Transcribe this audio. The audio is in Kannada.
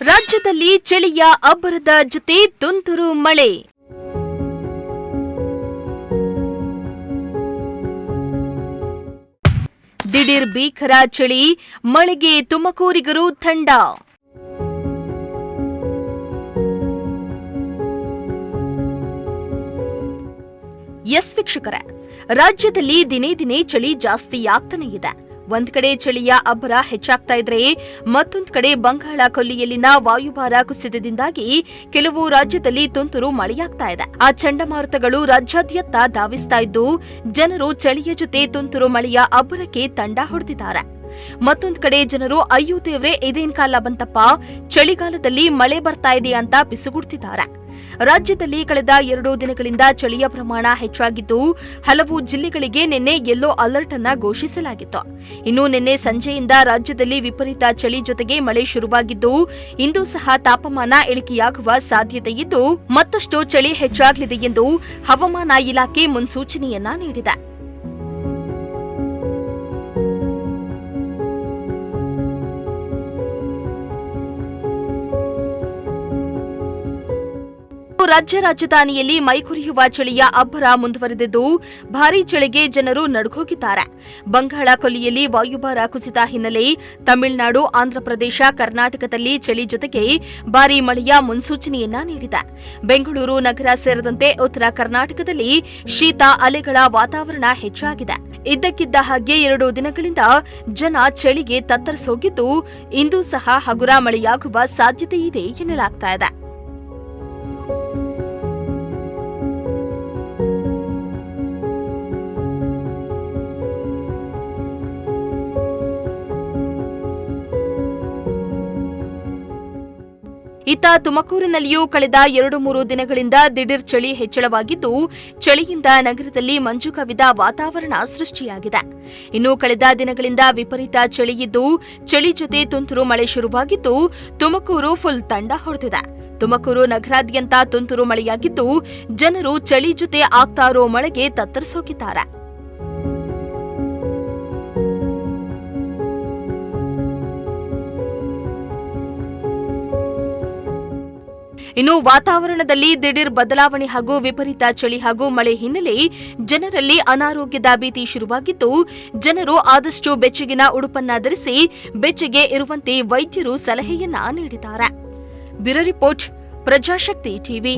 ರಾಜ್ಯದಲ್ಲಿ ಚಳಿಯ ಅಬ್ಬರದ ಜೊತೆ ತುಂತುರು ಮಳೆ. ದಿಢೀರ್ ಭೀಕರ ಚಳಿ, ಮಳೆಗೆ ತುಮಕೂರಿಗರು ತಂಡ. ಎಸ್ ವೀಕ್ಷಕರೇ, ರಾಜ್ಯದಲ್ಲಿ ದಿನೇ ದಿನೇ ಚಳಿ ಜಾಸ್ತಿಯಾಗ್ತಾನೆ ಇದೆ. ಒಂದ್ ಕಡೆ ಚಳಿಯ ಅಬ್ಬರ ಹೆಚ್ಚಾಗ್ತಾ ಇದ್ರೆ ಮತ್ತೊಂದ್ ಕಡೆ ಬಂಗಾಳ ಕೊಲ್ಲಿಯಲ್ಲಿನ ವಾಯುಭಾರ ಕುಸಿತದಿಂದಾಗಿ ಕೆಲವು ರಾಜ್ಯದಲ್ಲಿ ತುಂತುರು ಮಳೆಯಾಗ್ತಾ ಇದೆ. ಆ ಚಂಡಮಾರುತಗಳು ರಾಜ್ಯಾದ್ಯಂತ ಧಾವಿಸ್ತಾ ಇದ್ದು ಜನರು ಚಳಿಯ ಜೊತೆ ತುಂತುರು ಮಳೆಯ ಅಬ್ಬರಕ್ಕೆ ತಂಡ ಹೊಡೆದಿದ್ದಾರೆ. ಮತ್ತೊಂದ್ ಕಡೆ ಜನರು ಅಯ್ಯೋ ದೇವ್ರೆ ಇದೇನ್ ಕಾಲ ಬಂತಪ್ಪ, ಚಳಿಗಾಲದಲ್ಲಿ ಮಳೆ ಬರ್ತಾ ಇದೆ ಅಂತ ಪಿಸುಗುಡ್ತಿದ್ದಾರೆ. ರಾಜ್ಯದಲ್ಲಿ ಕಳೆದ 2 ದಿನಗಳಿಂದ ಚಳಿಯ ಪ್ರಮಾಣ ಹೆಚ್ಚಾಗಿದ್ದು ಹಲವು ಜಿಲ್ಲೆಗಳಿಗೆ ನಿನ್ನೆ ಯೆಲ್ಲೋ ಅಲರ್ಟ್ ಅನ್ನ ಘೋಷಿಸಲಾಗಿತ್ತು. ಇನ್ನು ನಿನ್ನೆ ಸಂಜೆಯಿಂದ ರಾಜ್ಯದಲ್ಲಿ ವಿಪರೀತ ಚಳಿ ಜೊತೆಗೆ ಮಳೆ ಶುರುವಾಗಿದ್ದು ಇಂದು ಸಹ ತಾಪಮಾನ ಇಳಿಕೆಯಾಗುವ ಸಾಧ್ಯತೆ ಇದ್ದು ಮತ್ತಷ್ಟು ಚಳಿ ಹೆಚ್ಚಾಗಲಿದೆ ಎಂದು ಹವಾಮಾನ ಇಲಾಖೆ ಮುನ್ಸೂಚನೆಯನ್ನ ನೀಡಿದೆ. ರಾಜ್ಯ ರಾಜಧಾನಿಯಲ್ಲಿ ಮೈಕೊರೆಯುವ ಚಳಿಯ ಅಬ್ಬರ ಮುಂದುವರೆದಿದ್ದು ಭಾರೀ ಚಳಿಗೆ ಜನರು ನಡುಗೋಗಿದ್ದಾರೆ. ಬಂಗಾಳ ಕೊಲ್ಲಿಯಲ್ಲಿ ವಾಯುಭಾರ ಕುಸಿತ ಹಿನ್ನೆಲೆ ತಮಿಳುನಾಡು, ಆಂಧ್ರಪ್ರದೇಶ, ಕರ್ನಾಟಕದಲ್ಲಿ ಚಳಿ ಜೊತೆಗೆ ಭಾರೀ ಮಳೆಯ ಮುನ್ಸೂಚನೆಯನ್ನ ನೀಡಿದೆ. ಬೆಂಗಳೂರು ನಗರ ಸೇರಿದಂತೆ ಉತ್ತರ ಕರ್ನಾಟಕದಲ್ಲಿ ಶೀತ ಅಲೆಗಳ ವಾತಾವರಣ ಹೆಚ್ಚಾಗಿದೆ. ಇದ್ದಕ್ಕಿದ್ದ ಹಾಗೆ 2 ದಿನಗಳಿಂದ ಜನ ಚಳಿಗೆ ತತ್ತರಿಸೋಗಿದ್ದು ಇಂದು ಸಹ ಹಗುರ ಮಳೆಯಾಗುವ ಸಾಧ್ಯತೆ ಇದೆ ಎನ್ನಲಾಗ್ತಾ ಇದೆ. ಇತ್ತ ತುಮಕೂರಿನಲ್ಲಿಯೂ ಕಳೆದ 2-3 ದಿನಗಳಿಂದ ದಿಢೀರ್ ಚಳಿ ಹೆಚ್ಚಳವಾಗಿದ್ದು ಚಳಿಯಿಂದ ನಗರದಲ್ಲಿ ಮಂಜು ಕವಿದ ವಾತಾವರಣ ಸೃಷ್ಟಿಯಾಗಿದೆ. ಇನ್ನು ಕಳೆದ ದಿನಗಳಿಂದ ವಿಪರೀತ ಚಳಿಯಿದ್ದು ಚಳಿ ಜೊತೆ ತುಂತುರು ಮಳೆ ಶುರುವಾಗಿದ್ದು ತುಮಕೂರು ಫುಲ್ ತಂಡ ಹೊಡೆದಿದೆ. ತುಮಕೂರು ನಗರಾದ್ಯಂತ ತುಂತುರು ಮಳೆಯಾಗಿದ್ದು ಜನರು ಚಳಿ ಜೊತೆ ಆಗ್ತಾ ಇರೋ ಮಳೆಗೆ ತತ್ತರಿಸೋಗಿದ್ದಾರೆ. ಇನ್ನು ವಾತಾವರಣದಲ್ಲಿ ದಿಢೀರ್ ಬದಲಾವಣೆ ಹಾಗೂ ವಿಪರೀತ ಚಳಿ ಹಾಗೂ ಮಳೆ ಹಿನ್ನೆಲೆ ಜನರಲ್ಲಿ ಅನಾರೋಗ್ಯದ ಭೀತಿ ಶುರುವಾಗಿದ್ದು ಜನರು ಆದಷ್ಟು ಬೆಚ್ಚಗಿನ ಉಡುಪನ್ನ ಧರಿಸಿ ಬೆಚ್ಚಗೆ ಇರುವಂತೆ ವೈದ್ಯರು ಸಲಹೆಯನ್ನ ನೀಡಿದ್ದಾರೆ. Bureau report, Prajashakti TV.